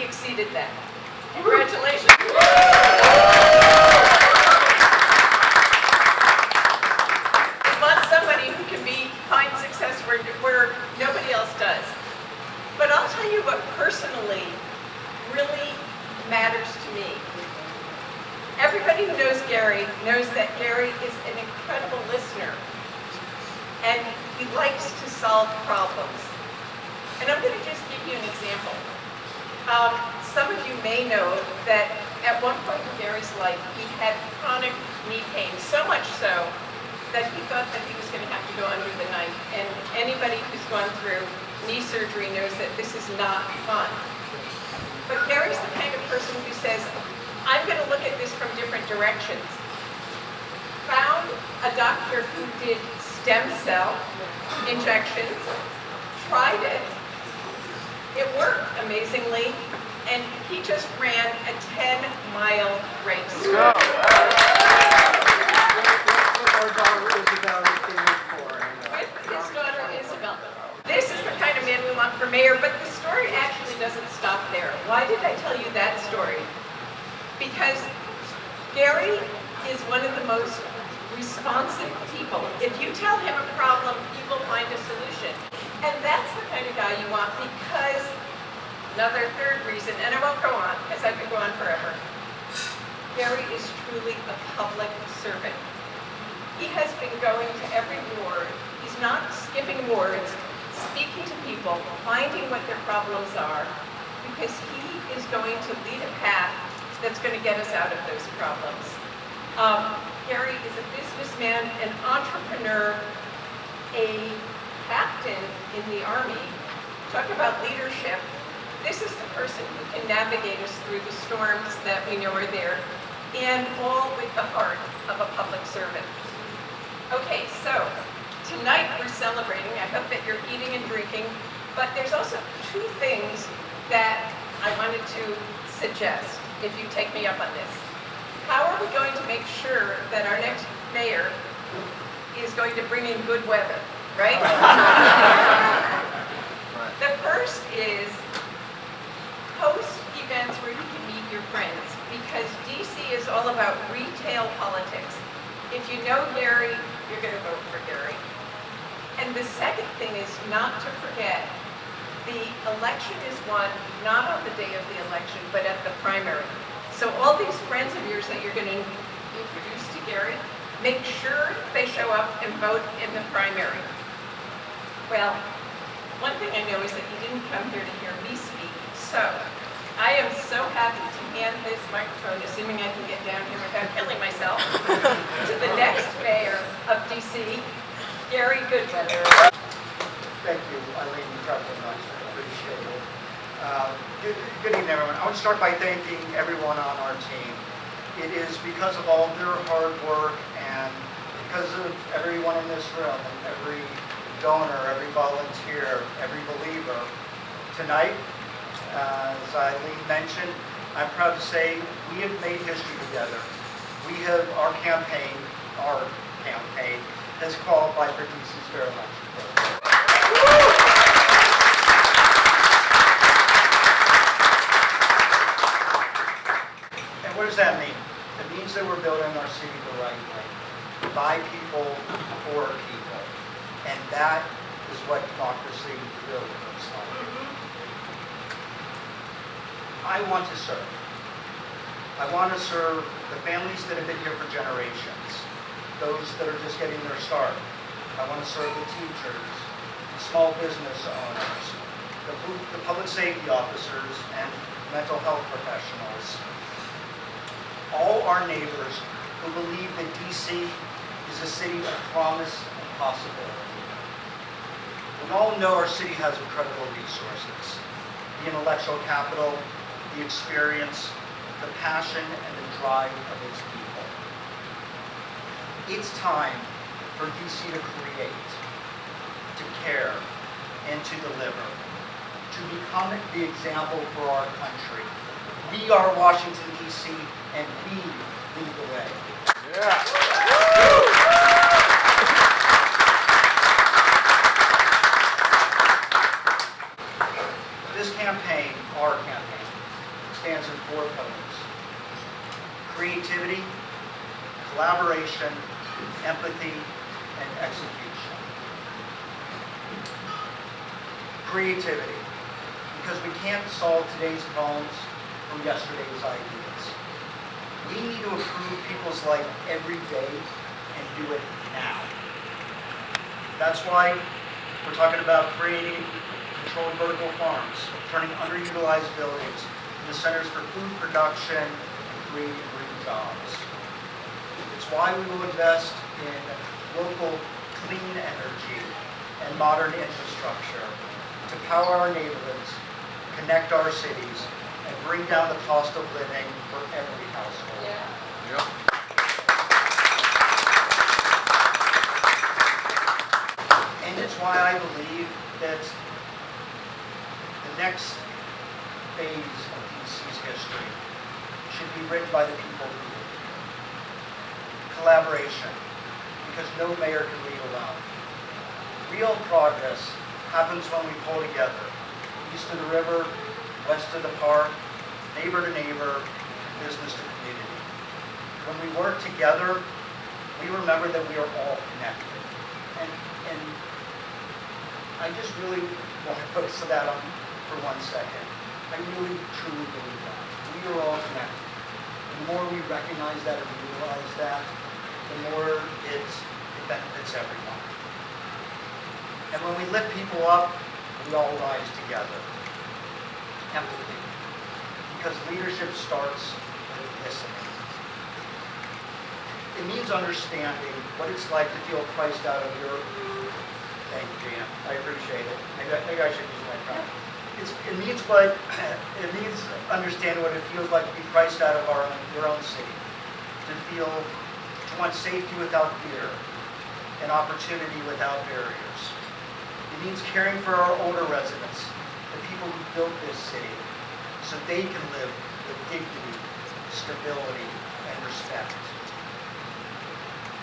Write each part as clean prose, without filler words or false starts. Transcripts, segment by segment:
exceeded that. Congratulations. We want somebody who can find success where nobody else does. But I'll tell you what personally really matters to me. Everybody who knows Gary knows that Gary is an incredible listener, and he likes to solve problems. And I'm going to just give you an example. Some of you may know that at one point in Gary's life, he had chronic knee pain, so much so that he thought that he was going to have to go under the knife. And anybody who's gone through knee surgery knows that this is not fun. But Gary's the kind of person who says, I'm going to look at this from different directions. Found a doctor who did stem cell injections, tried it. It worked amazingly, and he just ran a 10-mile race. Our daughter Isabel came for. With his daughter Isabel. This is the kind of man we want for mayor, but the story actually doesn't stop there. Why did I tell you that story? Because Gary is one of the most responsive people. If you tell him a problem, he will find a solution. And that's the kind of guy you want, because another third reason, and I won't go on because I could go on forever. Gary is truly a public servant. He has been going to every ward. He's not skipping wards, speaking to people, finding what their problems are, because he is going to lead a path that's going to get us out of those problems. Gary is a businessman, an entrepreneur, a captain in the Army. Talk about leadership. This is the person who can navigate us through the storms that we know are there, and all with the heart of a public servant. Okay, so tonight we're celebrating. I hope that you're eating and drinking, but there's also two things that I wanted to suggest, if you take me up on this. How are we going to make sure that our next mayor is going to bring in good weather, right? The first is host events where you can meet your friends, because DC is all about retail politics. If you know Gary, you're going to vote for Gary. And the second thing is not to forget, the election is won not on the day of the election, but at the primary. So all these friends of yours that you're going to introduce to Gary, make sure they show up and vote in the primary. Well, one thing I know is that you didn't come here to hear me speak. So I am so happy to hand this microphone, assuming I can get down here without killing myself, to the next mayor of DC, Gary Goodweather. Thank you, Eileen, incredibly much. I appreciate it. Good evening, everyone. I want to start by thanking everyone on our team. It is because of all their hard work and because of everyone in this room, and every donor, every volunteer, every believer. Tonight, as Eileen mentioned, I'm proud to say we have made history together. Our campaign has qualified for DC's fair election program. And what does that mean? It means that we're building our city the right way, by people, for people. And that is what democracy really looks like. I want to serve. I want to serve the families that have been here for generations, those that are just getting their start. I want to serve the teachers, the small business owners, the public safety officers, and mental health professionals. All our neighbors who believe that DC is a city of promise and possibility. We all know our city has incredible resources: the intellectual capital, the experience, the passion, and the drive of its people. It's time for DC to create, to care, and to deliver, to become the example for our country. We are Washington, D.C., and we lead the way. Yeah. This campaign, our campaign, empathy, and execution. Creativity, because we can't solve today's problems from yesterday's ideas. We need to improve people's life every day and do it now. That's why we're talking about creating controlled vertical farms, turning underutilized buildings into centers for food production and creating green jobs. It's why we will invest in local clean energy and modern infrastructure to power our neighborhoods, connect our cities, and bring down the cost of living for every household. Yeah. Yep. And it's why I believe that the next phase of DC's history should be written by the people who live here. Collaboration, because no mayor can lead alone. Real progress happens when we pull together, east of the river, west of the park, neighbor to neighbor, business to community. When we work together, we remember that we are all connected. And I just really want to focus on that for 1 second. I really, truly believe that. We are all connected. The more we recognize that and realize that, the more it benefits everyone. And when we lift people up, we all rise together. Empathy. Because leadership starts with listening. It means understanding what it's like to feel priced out of your... Thank you, Gina. I appreciate it. Maybe I should use my phone. It means understanding what it feels like to be priced out of your own city. To want safety without fear, and opportunity without barriers. It means caring for our older residents, the people who built this city, so they can live with dignity, stability, and respect.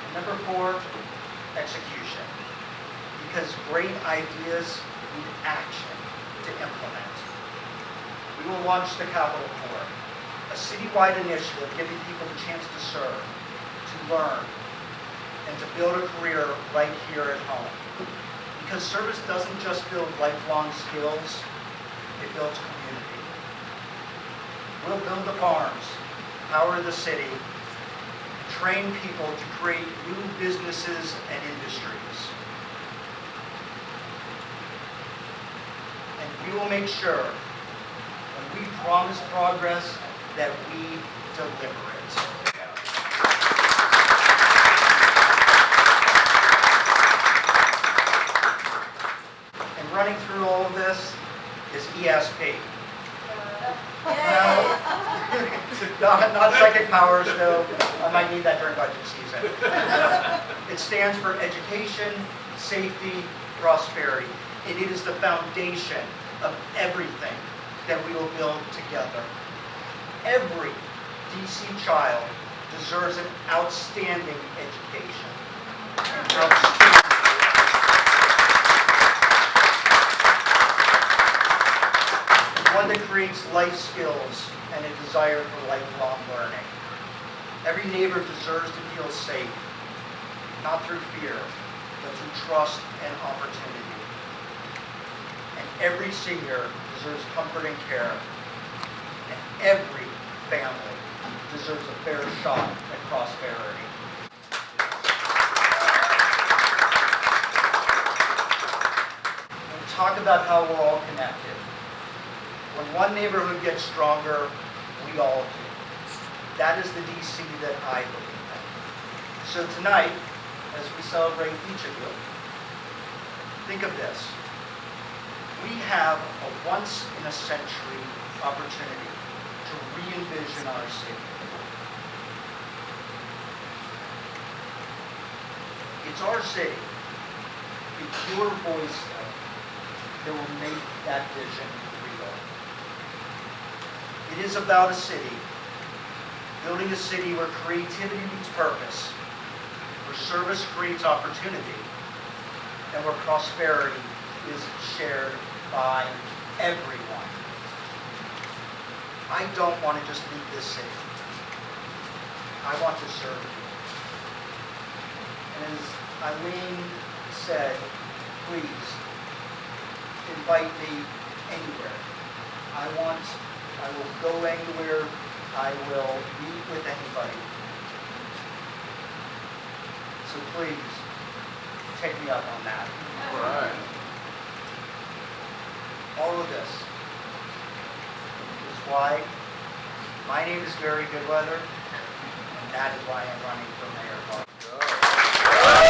And number 4, execution. Because great ideas need action to implement. We will launch the Capital Corps, a citywide initiative giving people the chance to serve, to learn, and to build a career right here at home. Because service doesn't just build lifelong skills, it builds community. We'll build the farms, power the city, and train people to create new businesses and industries. And we will make sure, when we promise progress, that we deliver it. And running through all of this is ESP. No, not psychic powers, though. I might need that during budget season. It stands for education, safety, prosperity. And it is the foundation of everything that we will build together. Every DC child deserves an outstanding education. One that creates life skills and a desire for lifelong learning. Every neighbor deserves to feel safe, not through fear, but through trust and opportunity. And every senior deserves comfort and care. And every family deserves a fair shot at prosperity. We talk about how we're all connected. When one neighborhood gets stronger, we all do. That is the DC that I believe in. So tonight, as we celebrate each of you, think of this. We have a once-in-a-century opportunity to re-envision our city. It's our city, it's your voice that will make that vision real. It is about a city, building a city where creativity meets purpose, where service creates opportunity, and where prosperity is shared by everyone. I don't want to just lead this city. I want to serve you. And And as Eileen said, please invite me anywhere. I will go anywhere. I will meet with anybody. So please, take me up on that. All right. All of this is why my name is Gary Goodweather, and that is why I'm running for mayor. Go.